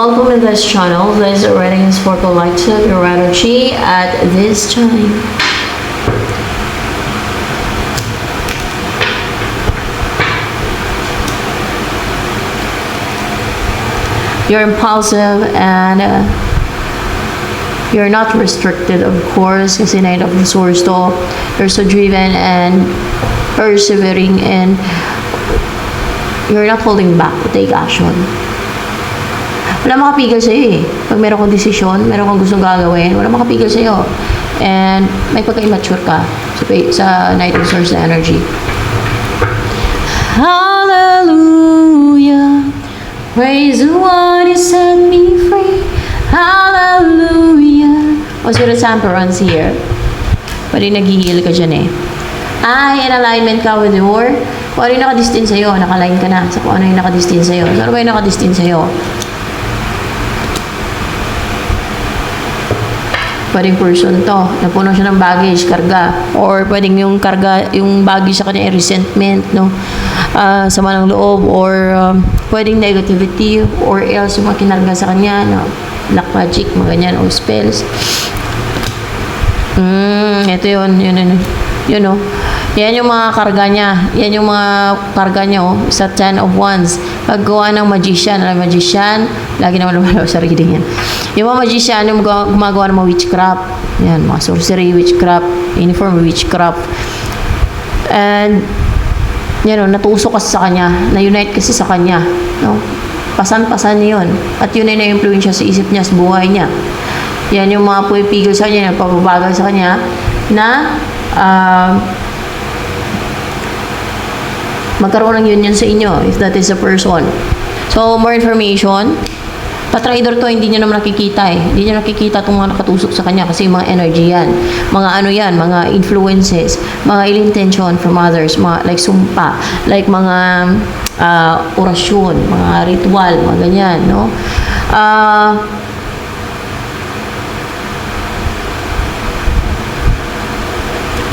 Welcome in this channel. This reading is for collective your energy at this time. You're impulsive and you're not restricted, of course, kasi Knight of the Swords to. You're so driven and persevering and you're not holding back to take action. Wala makapigil sa'yo eh. Pag meron kang desisyon, meron kang gustong gagawin, wala makapigil sa'yo. And may pagka-immature ka sa Knight of Swords na energy. Hallelujah, praise the one who set me free. Hallelujah. Also the temperance here. Pwede nag-heal ka dyan eh. In alignment ka with your, kung ano yung nakadistin sa'yo, nakaline ka na sa kung ano yung nakadistin sa'yo. So ano ba yung nakadistin sa'yo? Pwedeng person to, napuno siya ng baggage, karga. Or pwedeng yung karga, yung baggage sa kanya ay resentment, no? Sama ng loob, or pwedeng negativity, or else yung mga kinarga sa kanya, no? Black magic, mga ganyan, or spells. Ito yun, no? Yan yung mga karga niya. Yan yung mga karga niya, oh, sa 10 of Wands. Paggawa ng magician, lagi naman lumalabas sa reading yan. Yung mga magician, yung gumagawa ng mga witchcraft. Yan, mga sorcery, witchcraft, uniform witchcraft. And, yan, no, natusok kasi sa kanya, na-unite kasi sa kanya, no? Pasan-pasan niya yun. At yun ay na-influence sa isip niya, sa buhay niya. Yan yung mga pumipigil sa kanya, pababagal sa kanya, na, magkaroon ng union sa inyo if that is a person. So, more information. Patraidor to, hindi niya naman nakikita eh. Hindi niya nakikita itong mga nakatusok sa kanya kasi mga energy yan. Mga ano yan, mga influences, mga ill intention from others, mga like sumpa, like mga orasyon, mga ritual, mga ganyan, no?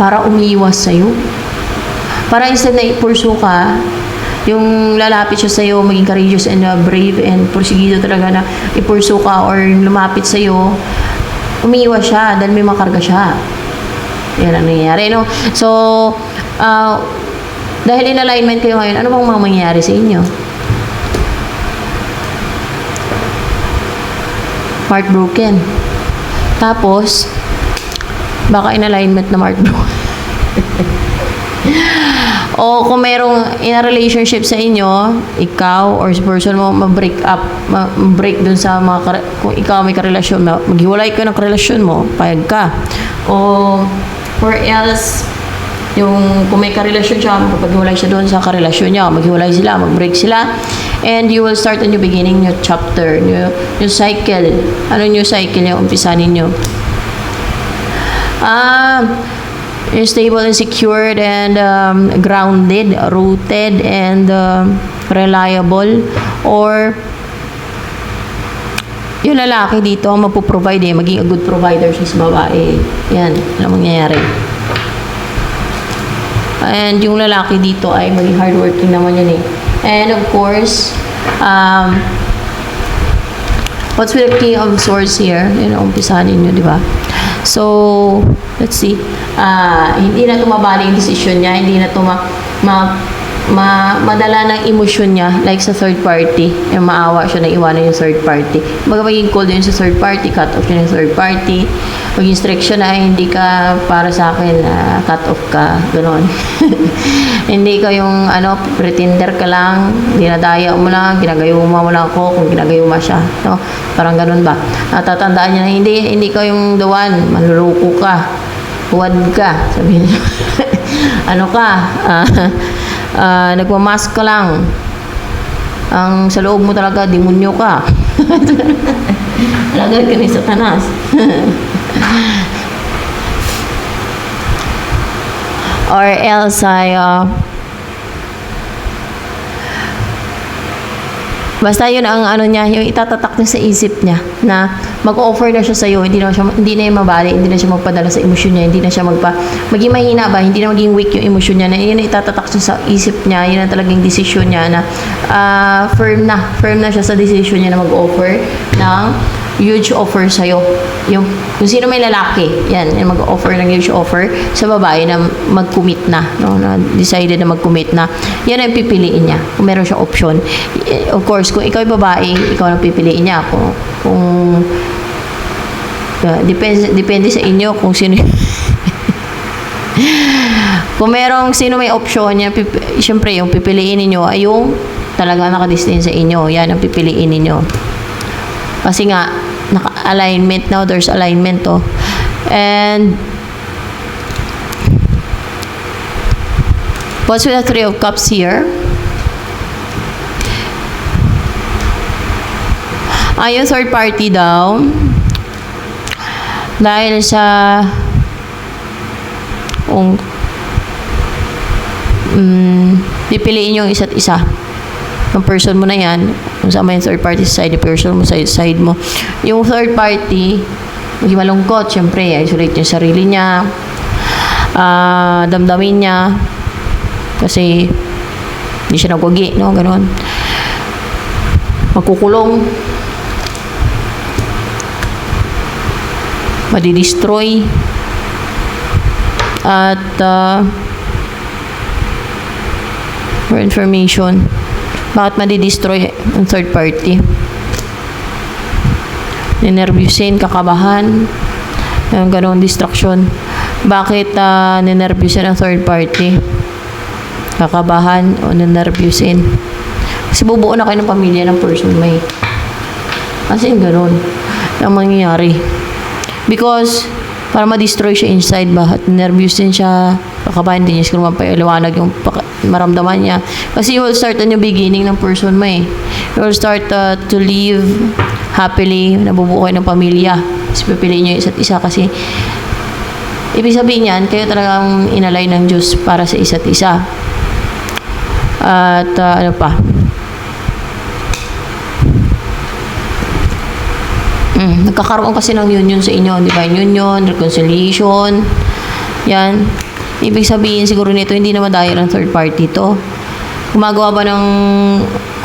Para umiwas sa'yo. Para instead na ipursu ka, yung lalapit siya sa'yo, maging courageous and brave and porsigido talaga na ipursu ka or lumapit sa'yo, umiiwas siya dahil may makarga siya. Yan ang nangyayari, no? So, dahil in alignment kayo ngayon, ano bang mga mangyayari sa inyo? Heartbroken. Tapos, baka in alignment na heartbroken. O kung merong in a relationship sa inyo, ikaw or person mo ma-break up, ma-break dun sa mga kung ikaw may karelasyon, maghiwalay ka ng karelasyon mo, payag ka. Or else, yung kung may karelasyon siya, maghiwalay siya dun sa karelasyon niya, maghiwalay sila, mag-break sila, and you will start a new beginning, new chapter, new cycle. Ano new cycle yung umpisa ninyo? You're stable and secured and grounded, rooted and reliable. Or yung lalaki dito magpo-provide maging a good provider siya sa babae. Yan, ano mangyayari. And yung lalaki dito ay maging hardworking naman yun eh. And of course, what's with the King of Swords here? Yun ang umpisahan ninyo, di ba? So, let's see. Hindi na tumabali yung decision niya, hindi na madala ng emosyon niya, like sa third party, yung maawa siya na iwanan yung third party. Maging cold yun sa third party, cut off siya yung third party, maging strict siya na hindi ka para sa akin, cut off ka, gano'n. Hindi ka yung pretender ka lang, dinadaya mo lang, ginagayuma mo lang ako kung ginagayuma siya, no? Parang gano'n ba? Natatandaan niya na hindi ka yung the one, manluluko ka, huwad ka, sabihin niya. Nagmamask ka lang. Ang sa loob mo talaga, demonyo ka. Alagad ka ni Satanas. Or else Basta yun ang ano niya, yung itatatak niya sa isip niya na mag-offer na siya sa iyo, hindi na yung mabali, hindi na siya magpadala sa emosyon niya, hindi na siya maging mahina ba, hindi na maging weak yung emosyon niya, na yun itatatak niya sa isip niya, yun ang talagang desisyon niya na firm na siya sa desisyon niya na mag-offer ng huge offer sa'yo. Yung sino may lalaki, yan, yung mag-offer ng huge offer sa babae na mag-commit na, no, na decided na mag-commit na, yan ang pipiliin niya, kung meron siya option. Of course, kung ikaw ay babae, ikaw ang pipiliin niya. Kung depende sa inyo kung sino kung merong sino may option niya, syempre yung pipiliin niyo ay yung talaga nakadistin sa inyo, yan ang pipiliin niyo. Kasi nga, naka-alignment now, there's alignment to. And what's with the Three of Cups here? Yung third party daw, dahil sa pipiliin yung isa't isa. Yung person mo na yan, kung saan yung third party sa side, yung person mo sa side mo. Yung third party, maging malungkot, syempre, isolate yung sarili niya, damdamin niya, kasi hindi siya nagwagi, no? Ganon. Magkukulong, madidestroy, at for information, bakit madidestroy ang third party? Ninervyusin, kakabahan, yung ganong distraction. Bakit ninervyusin ang third party? Kakabahan o ninervyusin? Kasi bubuo na kayo ng pamilya ng person may. Kasi ganon ang mangyayari. Because para ma-destroy siya inside ba, at nervous din siya, kakabahan din niya, siguro mapaliwanag yung maramdaman niya. Kasi you will start a new beginning ng person mo eh. You will start to live happily, nabubuo kayo ng pamilya. Kasi pipiliin niyo isa't isa kasi ibig sabihin niyan, kayo talagang inalay ng Diyos para sa isa't isa. At ano pa? Nagkakaroon kasi ng union sa inyo, divine union, reconciliation, yan. Ibig sabihin siguro nito, hindi naman dahil ang third party to. Gumagawa ba ng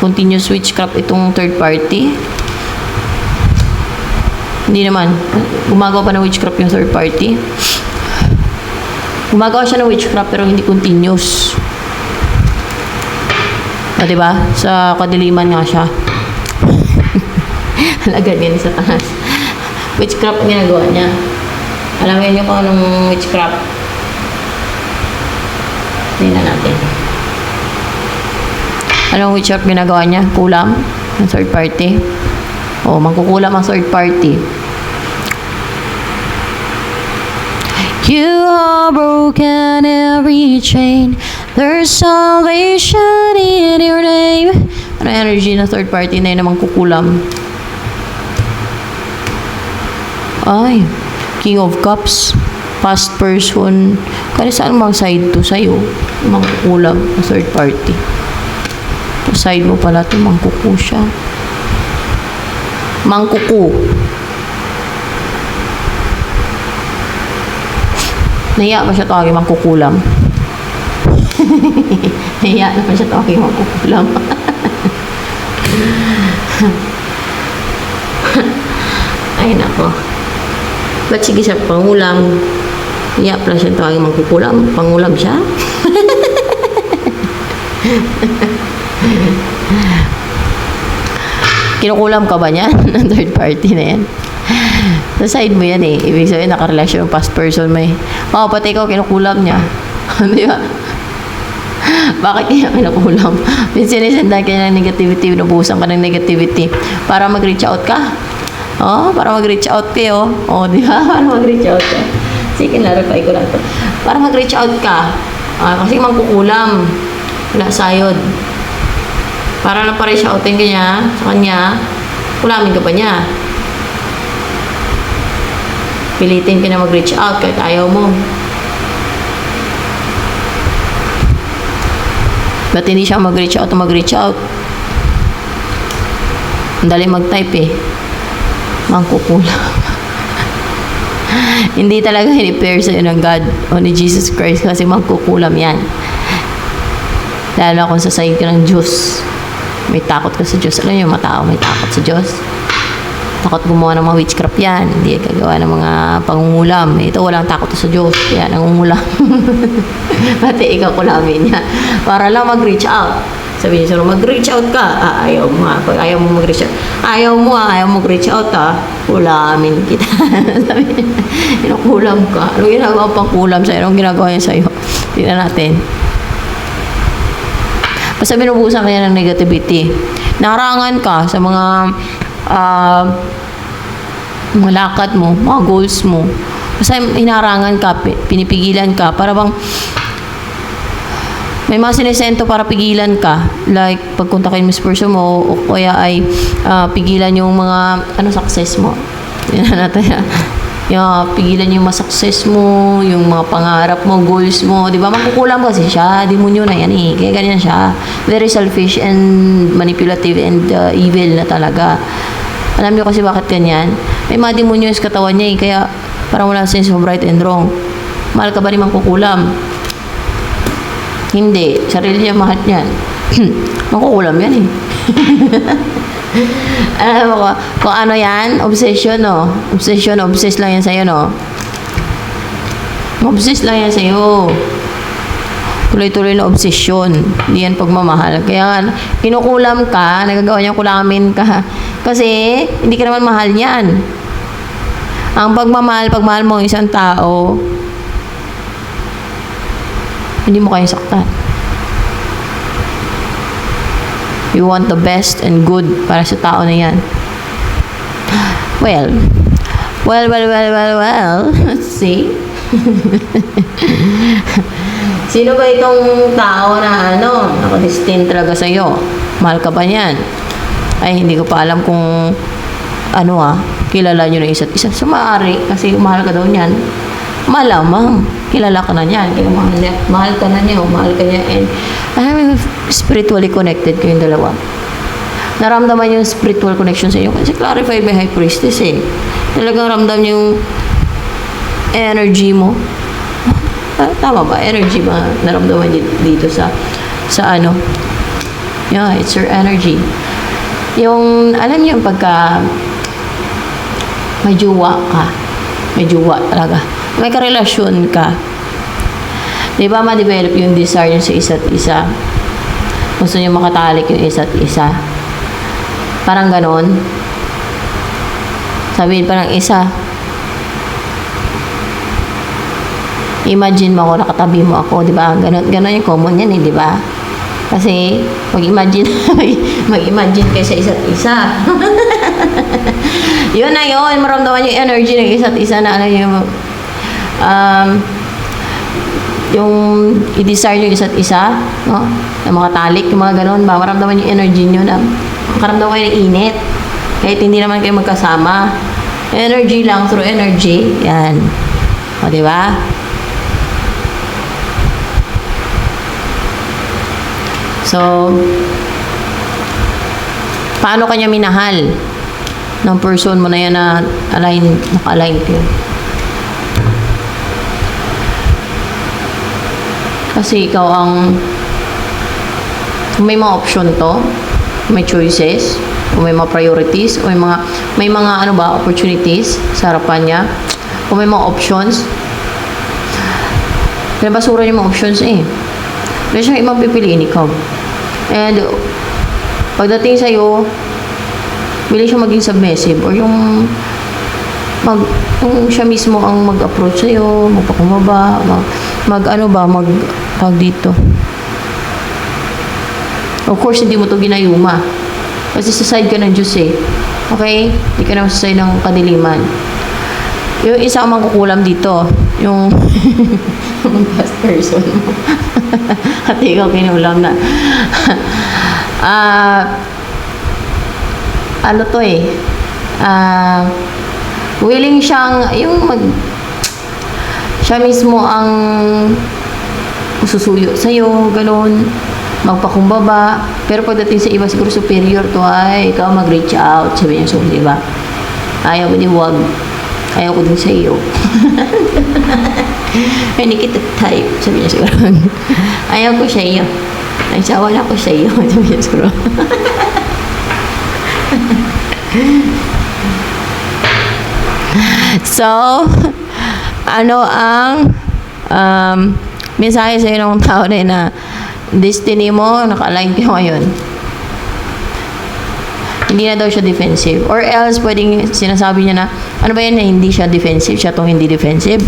continuous witchcraft itong third party? Hindi naman. Gumagawa pa ng witchcraft yung third party? Gumagawa siya ng witchcraft pero hindi continuous. Diba? Sa kadiliman nga siya. Halaga din sa taas. Witchcraft ang ginagawa niya. Alam niyo kung anong witchcraft. Tingnan natin. Anong witchcraft ginagawa niya? Kulam? Ang third party? O, mangkukulam ang third party. You are broken every chain. There's salvation in your name. Ano energy ng third party na yun namang kukulam? Ay, King of Cups, past person. Kaya saan bang side to sa'yo? Mangkukulam ng third party. Sa side mo pala ito, mangkuku siya. Mangkuku. Nahiya ba siya tawagin mangkukulam? Nahiya na ba siya tawagin mangkukulam? Ay, nako. Ba't sige siya pangulam? Iya pala siya tawagin mangkukulam. Pangulam siya? Kinukulam ka ba niya? Ng third party na yan? Sa side mo yan eh. Ibig sabihin, nakarelasyon yung past person mo eh. Oo, pati ikaw kinukulam niya. Di ba? Bakit niya kinukulam? Sinisendan ka ng negativity, nabuhusan ka ng negativity para mag-reach out ka. Para mag-reach out kayo. Di ba? Para mag-reach out ka. Sige, narapay ko lang ito. Para mag-reach out ka. Kasi mangkukulam. Wala sayod. Para na pa-reach outin ka niya, sa kanya, kulamin ka pa niya. Pilitin ka na mag-reach out kahit ayaw mo. Ba't hindi siya mag-reach out o mag-reach out? Ang dali mag-type eh. Mangkukulam. Hindi talaga hinipair sa'yo ng God o ni Jesus Christ kasi mangkukulam yan. Lalo kung sasayid ka ng Diyos. May takot ka sa Diyos. Alam niyo, mga tao may takot sa Diyos. Takot gumawa ng mga witchcraft yan. Hindi gagawa ng mga pangungulam. Ito, walang takot sa Diyos. Kaya nangungulam. Pati ikaw kulamin niya. Para lang mag-reach out. Sabi niya, mag-reach out ka. Ayaw mo ha. Pag ayaw mo mag-reach out. Ayaw mo mag-reach out ha. Kulamin kita. Sabi niya, inukulam ka. Anong ginagawa pang kulam sa'yo? Anong ginagawa niya sa'yo? Tingnan natin. Basta binubusan kanya ng negativity. Narangan ka sa mga lakad mo, mga goals mo. Basta hinarangan ka, pinipigilan ka, para bang may mga sinesento para pigilan ka. Like, pagkunta kay Miss Person mo, o kaya ay pigilan yung mga, success mo. Yan natin. Pigilan yung mga success mo, yung mga pangarap mo, goals mo. Di ba? Makukulam kasi siya. Demonyo na yan eh. Kaya ganyan siya. Very selfish and manipulative and evil na talaga. Alam niyo kasi bakit ganyan? May mga demonyo sa katawan niya eh. Kaya parang wala sense of right and wrong. Mahal ka ba ni mangkukulam? Hindi. Sarili niya mahal niyan. Mangkukulam yan eh. Alam mo kung ano yan? Obsession, no? Obsession, obsess lang yan sa'yo, no? Obsess lang yan sa'yo. Tuloy-tuloy na obsession. Hindi yan pagmamahal. Kaya kinukulam ka, nagagawa niya kulamin ka. Kasi, hindi ka naman mahal yan. Ang pagmahal mo ang isang tao, hindi mo kayang saktan. You want the best and good para sa tao na yan. Well. Let's see. Sino ba itong tao na nakadestined talaga sa'yo? Mahal ka ba niyan? Ay, hindi ko pa alam kung kilala nyo na isa't isa. So, maaari, kasi mahal ka daw niyan. Malamang, kilala ka na niyan. Kaya mahal ka na niya, mahal ka niya. And I'm spiritually connected kayong dalawa. Naramdaman yung spiritual connection sa inyo. Kasi clarified by High Priestess eh. Talagang ramdam yung energy mo. Tama ba? Energy ba naramdaman dito sa Yeah, it's your energy. Yung, alam niyo yung pagka may jowa ka. May jowa talaga. May karelasyon ka. Di ba ma-develop yung desire sa isa't isa? Gusto niyo makatalik yung isa't isa. Parang ganon. Sabihin pa ng isa, imagine mo ako, nakatabi mo ako, di ba? Ganon yung common yan eh, di ba? Kasi, mag-imagine kayo sa isa't isa. Yun na yun, maramdaman yung energy ng isa't isa na yung i-desire yung isa't isa, no? Na makatalik, yung mga ganon ba? Maramdaman yung energy nyo na makaramdaman kayo ng init. Kahit hindi naman kayo magkasama. Energy lang, through energy. Yan. O, di ba? So, paano kanya minahal ng person mo na yan na naka-align kayo? Kasi ikaw kung may mga option to, may choices, kung may mga priorities, o may mga opportunities sa harapan niya, kung may mga options, pinabasura yung mga options eh. Wala siyang ibang pipiliin ikaw. And, pagdating sa'yo, bili siya maging submissive, or yung siya mismo ang mag-approach sa'yo, magpakumbaba, tawag dito. Of course, hindi mo to ginayuma. Kasi sa side ka ng Diyos eh. Okay? Hindi ka naman sa side ng kadiliman. Yung isa ang mangkukulam dito, yung past person mo. At ikaw kinulam na. Willing siyang, siya mismo ang susuyo sa'yo, gano'n. magpakumbaba. Pero pagdating sa iba, siguro superior to, ay, ikaw mag-reach out. Sabi niya, so, diba? Ayaw ko din, wag. Ayaw ko din sa iyo. Hindi kita type. Sabi niya siguro. Ayaw ko sa iyo. Nagsawa na ko sa iyo. Sabi niya siguro. So, ano ang mensahe sa iyo ng tao na destiny mo, naka-align kayo ngayon? Hindi na daw siya defensive. Or else, pwedeng sinasabi niya na, ano ba yan na hindi siya defensive? Siya tong hindi defensive?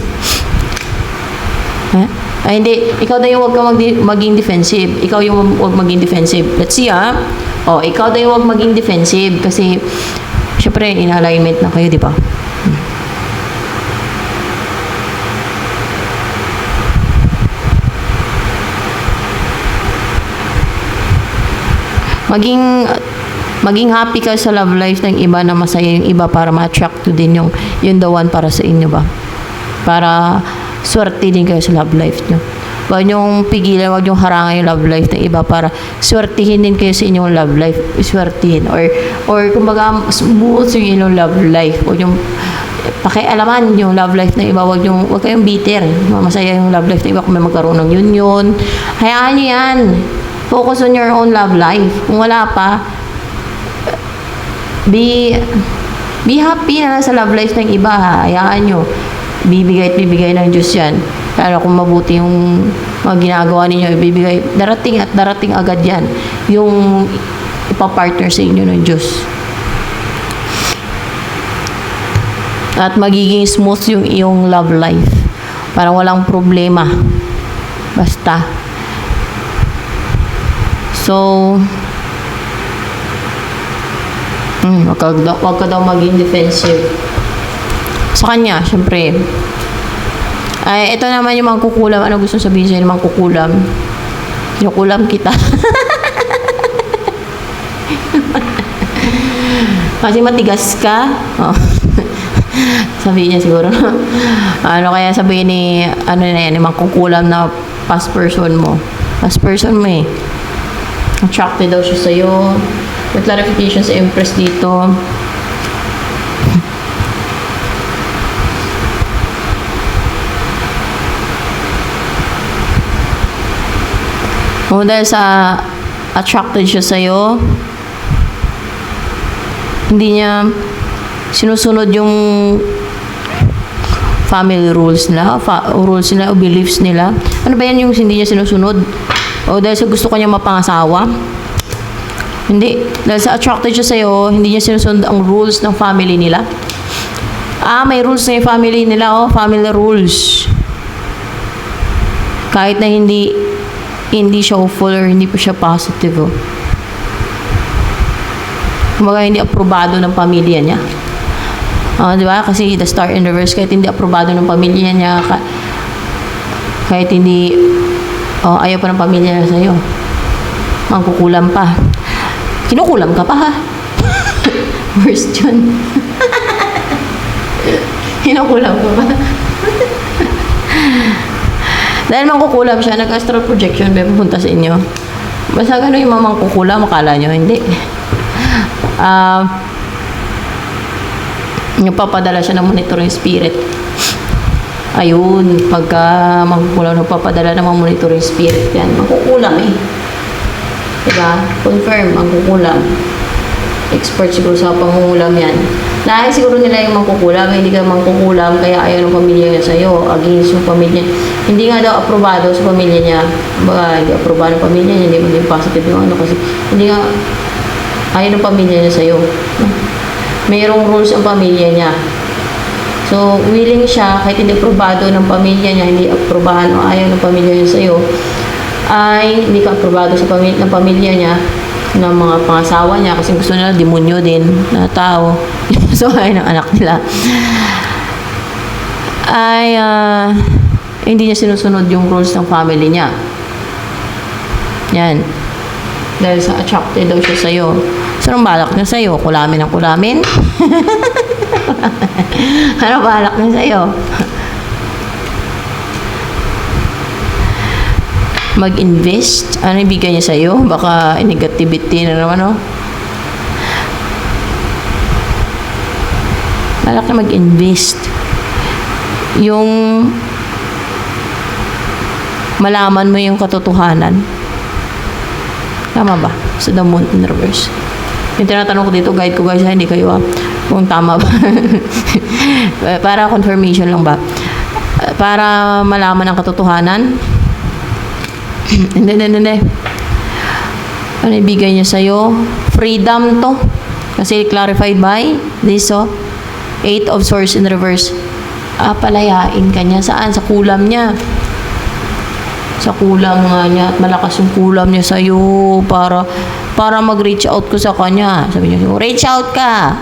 Huh? Ay, hindi. Ikaw daw yung huwag ka maging defensive. Ikaw yung huwag maging defensive. Let's see, ha? O, ikaw daw yung huwag maging defensive. Kasi, syempre, in alignment na kayo, di ba? Maging happy ka sa love life ng iba, na masaya yung iba para ma-attract to din yung the one para sa inyo ba? Para swerte din kayo sa love life nyo. Huwag niyong pigilan, huwag niyong harangan yung love life ng iba para swertihin din kayo sa inyong love life. Swertihin. Or kumbaga, smooth yung inyong love life. Huwag niyong pakialaman yung love life ng iba. Huwag kayong bitter. Masaya yung love life ng iba kung may magkaroon ng union. Hayaan niyo yan. Focus on your own love life. Kung wala pa, be happy na sa love life ng iba, ha. Hayaan nyo. Bibigay at bibigay ng Diyos yan. Pero kung mabuti yung mga ginagawa ninyo, ibibigay. Darating at darating agad yan. Yung ipapartner sa inyo ng Diyos. At magiging smooth yung iyong love life. Parang walang problema. Basta. So, wag ka daw maging defensive. Sa kanya, syempre. Ay, ito naman yung mangkukulam. Ano gusto sabihin sa'yo ng mangkukulam? Kinukulam kita. Kasi matigas ka. Oh. Sabihin niya siguro. Ano kaya sabihin ni, ano na yan, yung mangkukulam na past person mo. Past person mo eh. Attracted daw siya sa'yo. May clarification sa Empress dito. O dahil sa attracted siya sa'yo, hindi niya sinusunod yung family rules nila, o beliefs nila. Ano ba yan yung hindi niya sinusunod? O dahil sa gusto kanya mapangasawa? Hindi. Dahil sa attracted siya sa'yo, hindi niya sinusunod ang rules ng family nila. May rules na yung family nila, family rules. Kahit na hindi siya hopeful or hindi po siya positive, Kumbaga, hindi aprobado ng pamilya niya. Di ba? Kasi the star in reverse, kahit hindi aprobado ng pamilya niya, kahit hindi ayaw pa ng pamilya niya sa'yo, mangkukulam pa. Kinukulam ka pa, ha? Worst yun. Kinukulam ka pa. Dahil mangkukulam siya, nag-astral projection, may pupunta sa inyo. Basta gano'n yung mamangkukulam, makala nyo, hindi. Nagpapadala siya ng monitoring spirit. Ayun, pagka mangkukulam, nagpapadala ng mga monitoring spirit yan. Mangkukulam eh. Diba? Confirm, mangkukulam. Expert siguro sa pangungulam yan. Dahil siguro nila yung mangkukulam, hindi ka mangkukulam, kaya ayaw ng pamilya niya sa'yo. Against yung pamilya. Hindi nga daw aprobado sa pamilya niya. Baga, hindi aprobado ng pamilya niya, hindi maging positive yung kasi hindi nga ayaw ng pamilya niya sa'yo. Mayroong rules ang pamilya niya. So, willing siya, kahit hindi aprobado ng pamilya niya, hindi aprobahan o ayaw ng pamilya niya sa'yo, ay hindi ka aprobado sa ng pamilya niya, ng mga pangasawa niya, kasi gusto nila demonyo din na tao. So, ayaw ng anak nila. Ay, hindi niya sinusunod yung rules ng family niya. Yan. Dahil sa attracted daw siya sa'yo. So, anong balak niya sa'yo? Kulamin ang kulamin? Anong balak niya sa'yo? mag-invest. Ano ibigay niya sa'yo? Baka negativity na naman, oh. Balak na mag-invest. Yung malaman mo yung katotohanan. Tama ba? Sa the moon in reverse. Yung tinatanong ko dito, guide ko guys, hindi kayo kung tama ba. Para confirmation lang ba? Para malaman ang katotohanan. Hindi. Ano ibigay niya sa'yo? Freedom to. Kasi clarified by this, Eight of Swords in reverse. Palayain ka niya. Saan? Sa kulam niya. Sa kulam nga niya. At malakas yung kulam niya sa'yo para mag-reach out ko sa kanya. Sabi niya, reach out ka.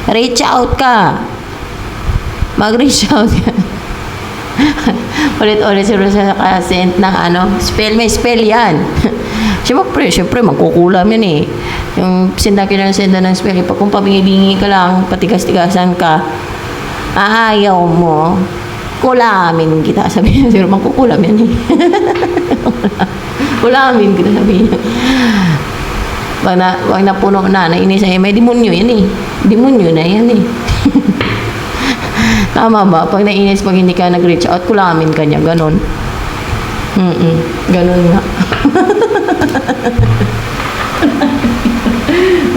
Reach out ka. Mag-reach out ka. Ulit-ulit sa kasent ng spell. May spell yan. Siyempre, magkukulam yan eh. Yung sinda ng spell. Kung pabingi-bingi ka lang, patigas-tigasan ka, ayaw mo, kulamin kita. Sabi niya, siguro magkukulam yan eh. Kulamin kita, sabi niya. Wag na puno na, nainis ay may demonyo yan eh. Demonyo na yan eh. Tama ba? Pag nainis, pag hindi ka nag-reach out, kulamin ka niya. Ganon. Ganon nga.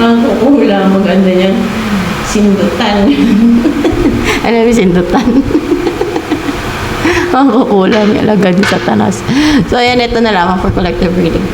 Ang kukula, maganda yan. Sindutan. Ano yung sindutan? Ang kukula, may alagad sa tanas. So, ayan, ito na lamang for collective reading.